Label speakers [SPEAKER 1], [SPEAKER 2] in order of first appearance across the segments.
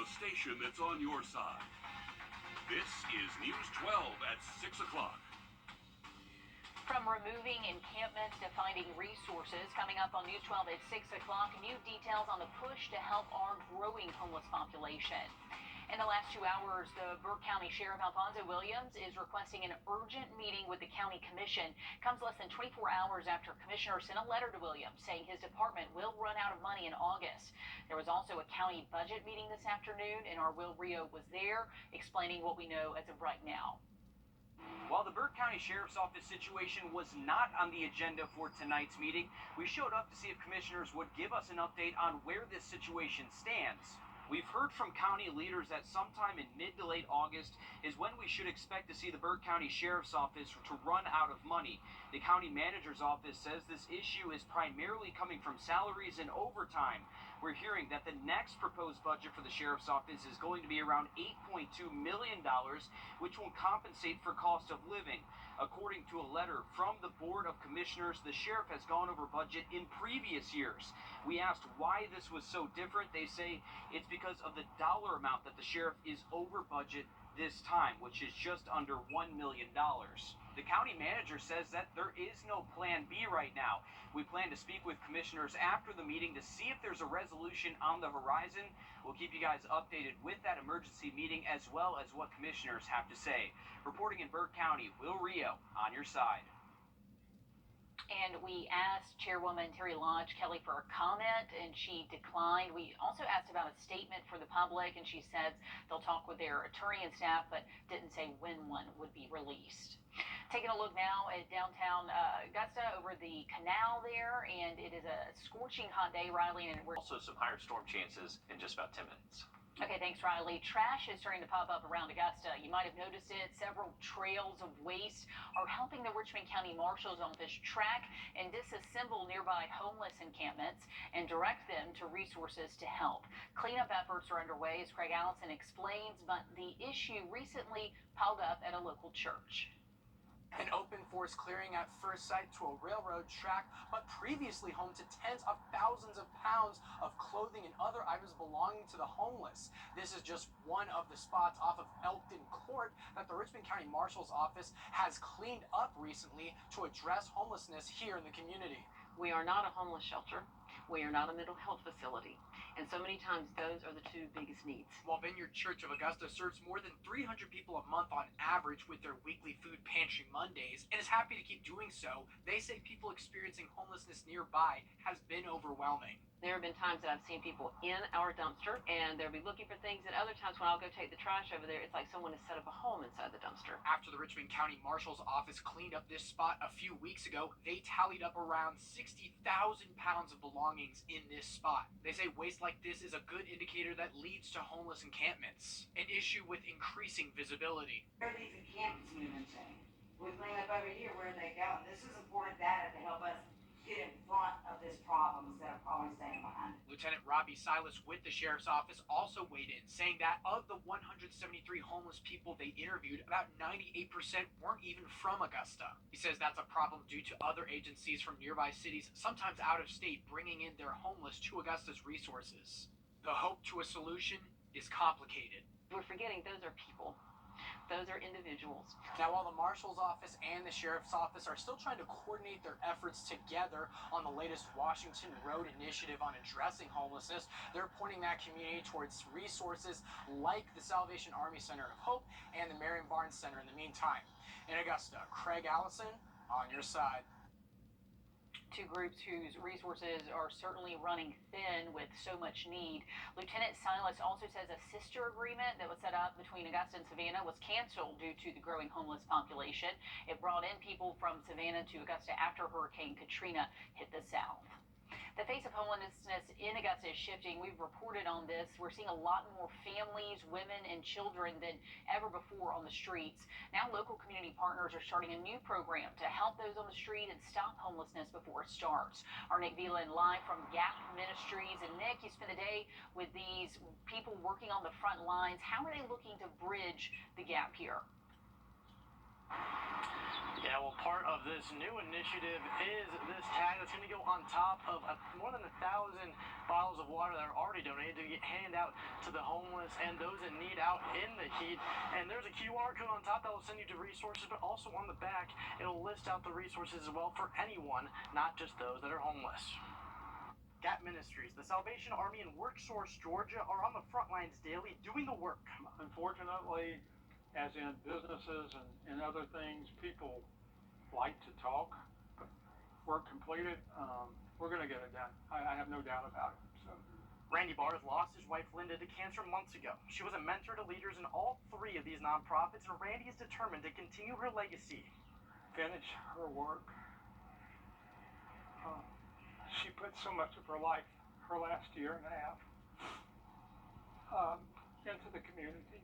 [SPEAKER 1] the station that's on your side. This is News 12 at 6 o'clock.
[SPEAKER 2] From removing encampments to finding resources, coming up on News 12 at 6 o'clock, new details on the push to help our growing homeless population. In the last 2 hours, the Burke County Sheriff Alfonso Williams is requesting an urgent meeting with the county commission. Comes less than 24 hours after commissioners sent a letter to Williams saying his department will run out of money in August. There was also a county budget meeting this afternoon, and our Wrdw was there explaining what we know as of right now.
[SPEAKER 3] While the Burke County Sheriff's Office situation was not on the agenda for tonight's meeting, we showed up to see if commissioners would give us an update on where this situation stands. We've heard from county leaders that sometime in mid to late August is when we should expect to see the Burke County Sheriff's Office to run out of money. The county manager's office says this issue is primarily coming from salaries and overtime. We're hearing that the next proposed budget for the Sheriff's Office is going to be around $8.2 million, which will compensate for cost of living. According to a letter from the Board of Commissioners, the sheriff has gone over budget in previous years. We asked why this was so different. They say it's because of the dollar amount that the sheriff is over budget this time, which is just under $1 million. The county manager says that there is no plan B right now. We plan to speak with commissioners after the meeting to see if there's a resolution on the horizon. We'll keep you guys updated with that emergency meeting as well as what commissioners have to say. Reporting in Burke County, Wrdw on your side.
[SPEAKER 2] And we asked Chairwoman Terry Lodge Kelly for a comment, and she declined. We also asked about a statement for the public, and she said they'll talk with their attorney and staff, but didn't say when one would be released. Taking a look now at downtown Augusta over the canal there, and it is a scorching hot day, Riley, and we're
[SPEAKER 4] also some higher storm chances in just about 10 minutes.
[SPEAKER 2] Okay, thanks, Riley. Trash is starting to pop up around Augusta. You might have noticed it. Several trails of waste are helping the Richmond County Marshal's Office track and disassemble nearby homeless encampments and direct them to resources to help. Cleanup efforts are underway, as Craig Allison explains, but the issue recently piled up at a local church.
[SPEAKER 5] An open forest clearing at first sight to a railroad track, but previously home to tens of thousands of pounds of clothing and other items belonging to the homeless. This is just one of the spots off of Elkton Court that the Richmond County Marshal's Office has cleaned up recently to address homelessness here in the community.
[SPEAKER 6] We are not a homeless shelter. We are not a mental health facility. And so many times those are the two biggest needs.
[SPEAKER 5] While Vineyard Church of Augusta serves more than 300 people a month on average with their weekly food pantry Mondays and is happy to keep doing so, they say people experiencing homelessness nearby has been overwhelming.
[SPEAKER 6] There have been times that I've seen people in our dumpster and they'll be looking for things, and other times when I'll go take the trash over there, it's like someone has set up a home inside the dumpster.
[SPEAKER 5] After the Richmond County Marshal's Office cleaned up this spot a few weeks ago, they tallied up around 60,000 pounds of belongings in this spot. They say waste like this is a good indicator that leads to homeless encampments, an issue with increasing visibility.
[SPEAKER 7] Where are these encampments moving to? We clean up over here, where they go. This is important data to help us get in front of this problem instead of always staying behind.
[SPEAKER 5] Lieutenant Robbie Silas with the Sheriff's Office also weighed in, saying that of the 173 homeless people they interviewed, about 98% weren't even from Augusta. He says that's a problem due to other agencies from nearby cities, sometimes out of state, bringing in their homeless to Augusta's resources. The hope to a solution is complicated.
[SPEAKER 6] We're forgetting those are people. Those are individuals.
[SPEAKER 5] Now, while the Marshal's Office and the Sheriff's Office are still trying to coordinate their efforts together on the latest Washington Road initiative on addressing homelessness, they're pointing that community towards resources like the Salvation Army Center of Hope and the Marion Barnes Center in the meantime. In Augusta, Craig Allison, on your side.
[SPEAKER 2] Two groups whose resources are certainly running thin with so much need. Lieutenant Silas also says a sister agreement that was set up between Augusta and Savannah was canceled due to the growing homeless population. It brought in people from Savannah to Augusta after Hurricane Katrina hit the South. The face of homelessness in Augusta is shifting. We've reported on this. We're seeing a lot more families, women, and children than ever before on the streets. Now local community partners are starting a new program to help those on the street and stop homelessness before it starts. Our Nick Veland live from Gap Ministries. And Nick, you spent a day with these people working on the front lines. How are they looking to bridge the gap here?
[SPEAKER 4] Yeah, well, part of this new initiative is this tag that's going to go
[SPEAKER 8] on top of more than 1,000 bottles of water that are already donated to get handed out to the homeless and those in need out in the heat. And there's a QR code on top that will send you to resources, but also on the back, it'll list out the resources as well for anyone, not just those that are homeless. Gap Ministries, the Salvation Army, and WorkSource Georgia are on the front lines daily doing the work.
[SPEAKER 9] Unfortunately, as in businesses and other things, people like to talk. Work completed, we're going to get it done. I have no doubt about it. So.
[SPEAKER 8] Randy Barrs lost his wife Linda to cancer months ago. She was a mentor to leaders in all three of these nonprofits, and Randy is determined to continue her legacy.
[SPEAKER 9] Finish her work. She put so much of her life, her last year and a half, into the community.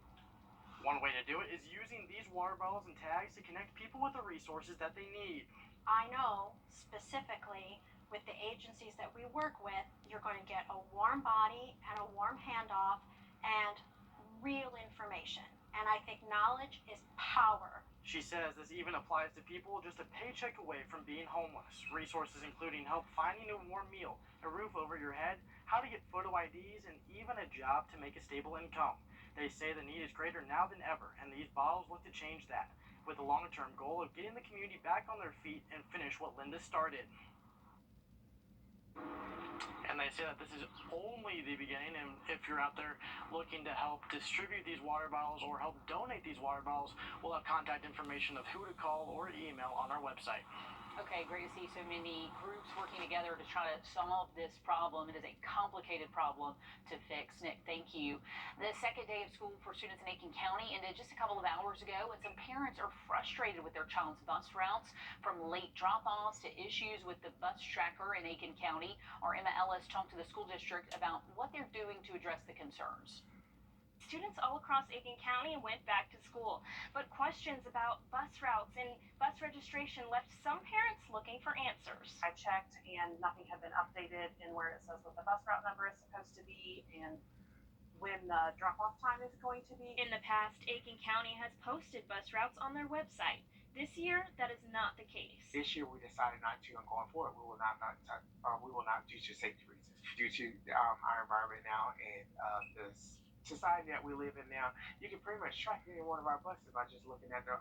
[SPEAKER 8] One way to do it is using these water bottles and tags to connect people with the resources that they need.
[SPEAKER 10] I know specifically with the agencies that we work with, you're going to get a warm body and a warm handoff and real information. And I think knowledge is power.
[SPEAKER 8] She says this even applies to people just a paycheck away from being homeless. Resources including help finding a warm meal, a roof over your head, how to get photo IDs, and even a job to make a stable income. They say the need is greater now than ever, and these bottles look to change that, with the long-term goal of getting the community back on their feet and finish what Linda started. And they say that this is only the beginning, and if you're out there looking to help distribute these water bottles or help donate these water bottles, we'll have contact information of who to call or email on our website.
[SPEAKER 2] Okay, great to see so many groups working together to try to solve this problem. It is a complicated problem to fix. Nick, thank you. The second day of school for students in Aiken County ended just a couple of hours ago, and some parents are frustrated with their child's bus routes, from late drop-offs to issues with the bus tracker in Aiken County. Our Emma Ellis talked to the school district about what they're doing to address the concerns.
[SPEAKER 11] Students all across Aiken County went back to school, but questions about bus routes and bus registration left some parents looking for answers.
[SPEAKER 12] I checked and nothing had been updated in where it says what the bus route number is supposed to be and when the drop-off time is going to be.
[SPEAKER 11] In the past, Aiken County has posted bus routes on their website. This year, that is not the case.
[SPEAKER 13] This year, we decided not to, and going forward, we will not due to safety reasons, due to our environment now and the society that we live in now. You can pretty much track any one of our buses by just looking at the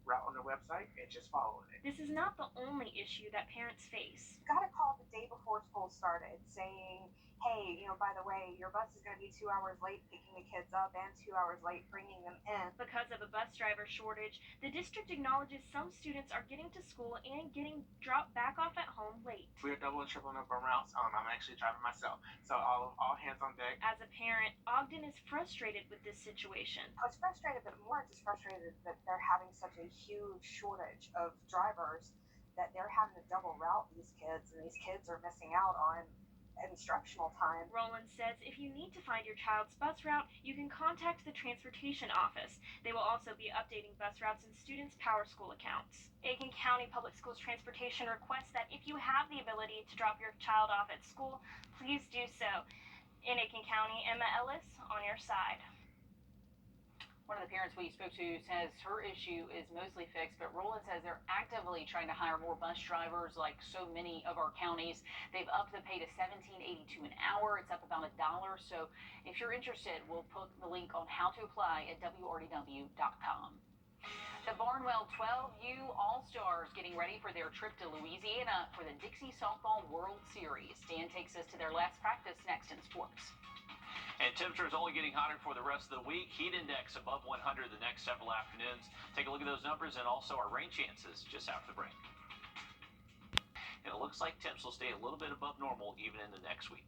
[SPEAKER 13] route on the website and just following it.
[SPEAKER 11] This is not the only issue that parents face.
[SPEAKER 12] Got a call the day before school started saying, hey, by the way, your bus is going to be 2 hours late picking the kids up and 2 hours late bringing them in.
[SPEAKER 11] Because of a bus driver shortage, the district acknowledges some students are getting to school and getting dropped back off at home late.
[SPEAKER 13] We're double and tripling up on routes. I'm actually driving myself, so all hands on deck.
[SPEAKER 11] As a parent, Ogden is frustrated with this situation.
[SPEAKER 12] I was frustrated, but more just frustrated that they're having such a huge shortage of drivers that they're having to double route these kids, and these kids are missing out on instructional time.
[SPEAKER 11] Roland says if you need to find your child's bus route, you can contact the transportation office. They will also be updating bus routes in students' Power School accounts. Aiken County Public Schools Transportation requests that if you have the ability to drop your child off at school, please do so. In Aiken County, Emma Ellis on your side.
[SPEAKER 2] One of the parents we spoke to says her issue is mostly fixed, but Roland says they're actively trying to hire more bus drivers like so many of our counties. They've upped the pay to $17.82 an hour. It's up about $1. So if you're interested, we'll put the link on how to apply at wrdw.com. The Barnwell 12U All-Stars getting ready for their trip to Louisiana for the Dixie Softball World Series. Dan takes us to their last practice next in sports.
[SPEAKER 4] And temperatures only getting hotter for the rest of the week. Heat index above 100 the next several afternoons. Take a look at those numbers and also our rain chances just after the break. And it looks like temps will stay a little bit above normal even in the next week.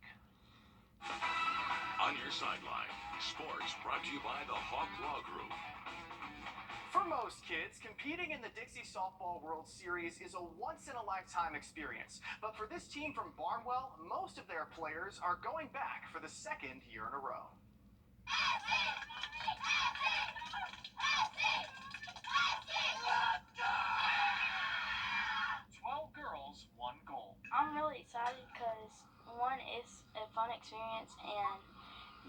[SPEAKER 1] On your sideline, sports brought to you by the Hawk Law Group.
[SPEAKER 3] For most kids, competing in the Dixie Softball World Series is a once-in-a-lifetime experience. But for this team from Barnwell, most of their players are going back for the second year in a row. 12 girls, 1 goal.
[SPEAKER 14] I'm really excited because, one, it's a fun experience and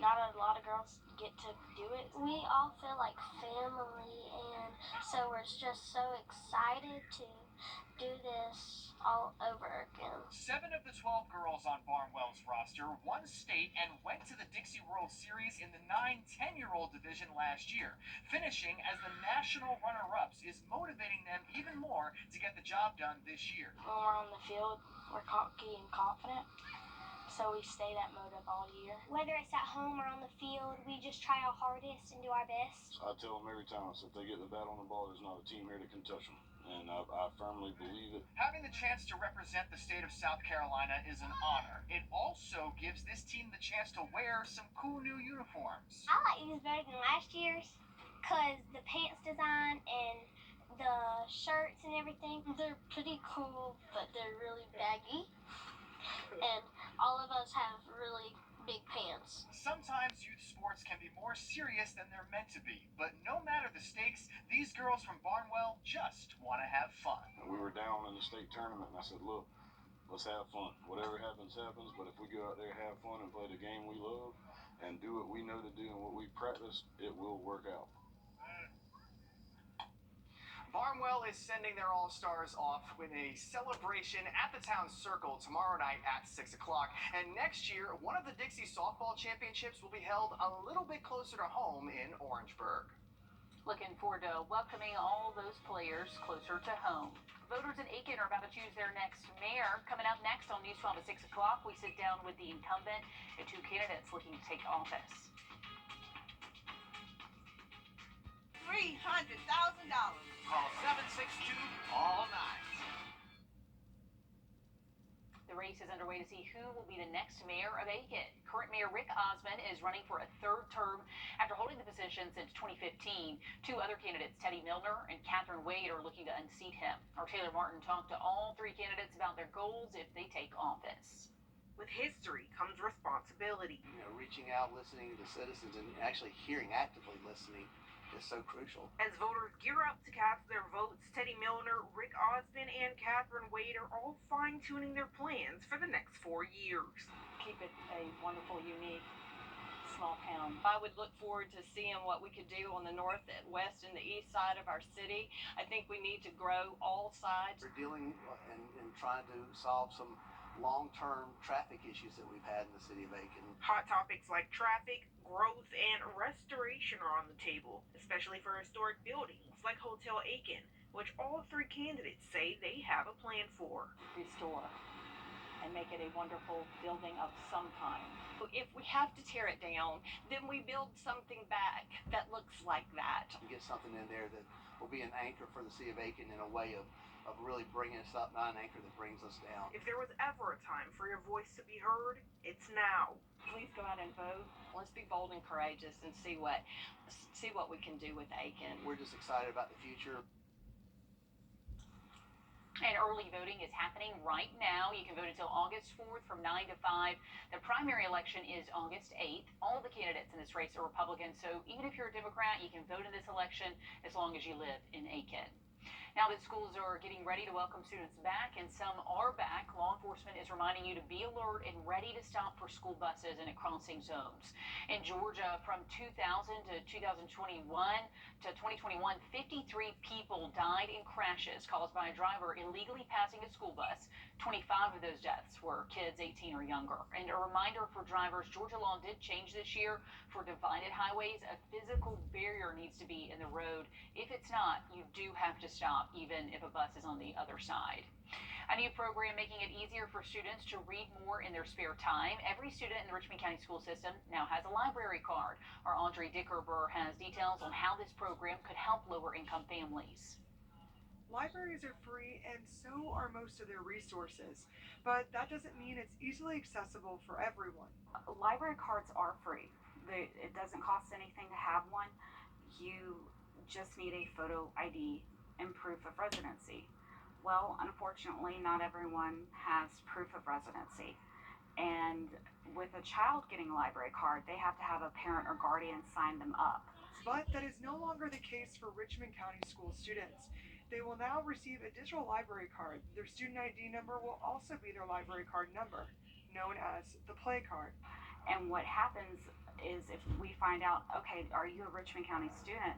[SPEAKER 14] not a lot of girls get to do it. We all feel like family, and so we're just so excited to do this all over again.
[SPEAKER 3] 7 of the
[SPEAKER 15] the 12 girls on Barnwell's roster won state and went to the Dixie World Series in the 9-10-year-old division last year. Finishing as the national runner-ups is motivating them even more to get the job done this year.
[SPEAKER 14] When we're on the field, we're cocky and confident, so we stay that mode up all year.
[SPEAKER 11] Whether it's at home or on the field, we just try our hardest and do our best.
[SPEAKER 16] I tell them every time, if they get the bat on the ball, there's not a team here that can touch them. And I firmly believe it.
[SPEAKER 15] Having the chance to represent the state of South Carolina is an honor. It also gives this team the chance to wear some cool new uniforms.
[SPEAKER 11] I like these better than last year's because the pants design and the shirts and everything.
[SPEAKER 14] They're pretty cool, but they're really baggy. And all of us have really big pants.
[SPEAKER 15] Sometimes youth sports can be more serious than they're meant to be, but no matter the stakes, these girls from Barnwell just want to have fun.
[SPEAKER 16] We were down in the state tournament, and I said, look, let's have fun. Whatever happens, happens, but if we go out there, have fun, and play the game we love, and do what we know to do and what we practice, it will work out.
[SPEAKER 15] Barnwell is sending their All-Stars off with a celebration at the town circle tomorrow night at 6 o'clock. And next year, one of the Dixie Softball Championships will be held a little bit closer to home in Orangeburg.
[SPEAKER 2] Looking forward to welcoming all those players closer to home. Voters in Aiken are about to choose their next mayor. Coming up next on News 12 at 6 o'clock, we sit down with the incumbent and two candidates looking to take office.
[SPEAKER 7] $300,000.
[SPEAKER 15] Call 762 all night.
[SPEAKER 2] The race is underway to see who will be the next mayor of Aiken. Current Mayor Rick Osmond is running for a third term after holding the position since 2015. Two other candidates, Teddy Milner and Catherine Wade, are looking to unseat him. Our Taylor Martin talked to all three candidates about their goals if they take office.
[SPEAKER 17] With history comes responsibility.
[SPEAKER 18] Reaching out, listening to citizens, and actually hearing, actively listening is so crucial.
[SPEAKER 17] As voters gear up to cast their votes, Teddy Milner, Rick Osmond, and Catherine Wade are all fine-tuning their plans for the next 4 years.
[SPEAKER 6] Keep it a wonderful, unique, small town. I would look forward to seeing what we could do on the north, west, and the east side of our city. I think we need to grow all sides.
[SPEAKER 18] We're dealing and trying to solve some long-term traffic issues that we've had in the city of Aiken.
[SPEAKER 17] Hot topics like traffic, growth, and restoration are on the table, especially for historic buildings like Hotel Aiken, which all three candidates say they have a plan for.
[SPEAKER 6] Restore and make it a wonderful building of some kind. If we have to tear it down, then we build something back that looks like that.
[SPEAKER 18] Get something in there that will be an anchor for the city of Aiken in a way of really bringing us up, not an anchor that brings us down.
[SPEAKER 17] If there was ever a time for your voice to be heard, it's now.
[SPEAKER 6] Please go out and vote. Let's be bold and courageous and see what we can do with Aiken.
[SPEAKER 18] We're just excited about the future.
[SPEAKER 2] And early voting is happening right now. You can vote until August 4th from 9 to 5. The primary election is August 8th. All the candidates in this race are Republicans, so even if you're a Democrat, you can vote in this election as long as you live in Aiken. Now that schools are getting ready to welcome students back, and some are back, law enforcement is reminding you to be alert and ready to stop for school buses and at crossing zones. In Georgia, from 2000 to 2021 to 2021, 53 people died in crashes caused by a driver illegally passing a school bus. 25 of those deaths were kids 18 or younger. And a reminder for drivers, Georgia law did change this year. For divided highways, a physical barrier needs to be in the road. If it's not, you do have to stop, even if a bus is on the other side. A new program making it easier for students to read more in their spare time. Every student in the Richmond County school system now has a library card. Our Audrey Dickerber has details on how this program could help lower-income families.
[SPEAKER 19] Libraries are free, and so are most of their resources, but that doesn't mean it's easily accessible for everyone.
[SPEAKER 20] Library cards are free. It doesn't cost anything to have one. You just need a photo ID and proof of residency. Well, unfortunately, not everyone has proof of residency. And with a child getting a library card, they have to have a parent or guardian sign them up.
[SPEAKER 19] But that is no longer the case for Richmond County school students. They will now receive a digital library card. Their student ID number will also be their library card number, known as the play card.
[SPEAKER 20] And what happens is if we find out, okay, are you a Richmond County student?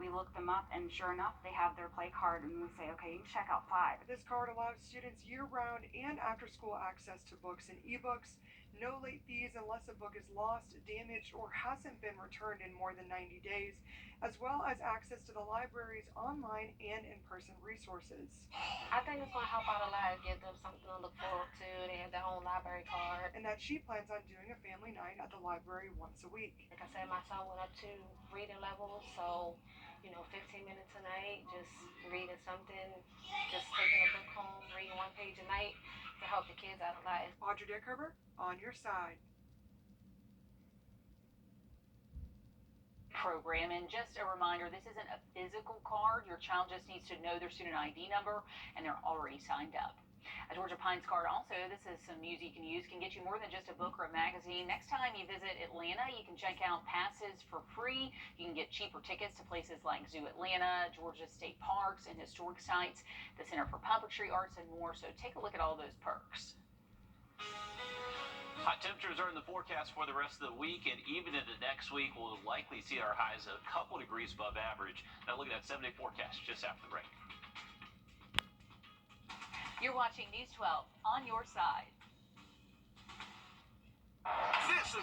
[SPEAKER 20] We look them up, and sure enough, they have their play card, and we say, okay, you can check out 5.
[SPEAKER 19] This card allows students year-round and after-school access to books and ebooks, no late fees unless a book is lost, damaged, or hasn't been returned in more than 90 days, as well as access to the library's online and in-person resources.
[SPEAKER 21] I think it's going to help out a lot, give them something to look forward to. They have their own library card.
[SPEAKER 19] And that she plans on doing a family night at the library once a week.
[SPEAKER 21] Like I said, my son went up to reading levels, so 15 minutes a night, just reading something, just taking a book home, reading 1 page a night to help the kids out a lot.
[SPEAKER 19] Wrdw, on your side.
[SPEAKER 2] Program. And just a reminder, this isn't a physical card. Your child just needs to know their student ID number, and they're already signed up. A Georgia Pines card also, this is some news you can use, can get you more than just a book or a magazine. Next time you visit Atlanta, you can check out passes for free. You can get cheaper tickets to places like Zoo Atlanta, Georgia State Parks, and historic sites, the Center for Puppetry Arts, and more. So take a look at all those perks.
[SPEAKER 4] Hot temperatures are in the forecast for the rest of the week, and even into next week, we'll likely see our highs a couple degrees above average. Now look at that 7-day forecast just after the break.
[SPEAKER 2] You're watching News 12 on your side.
[SPEAKER 1] This is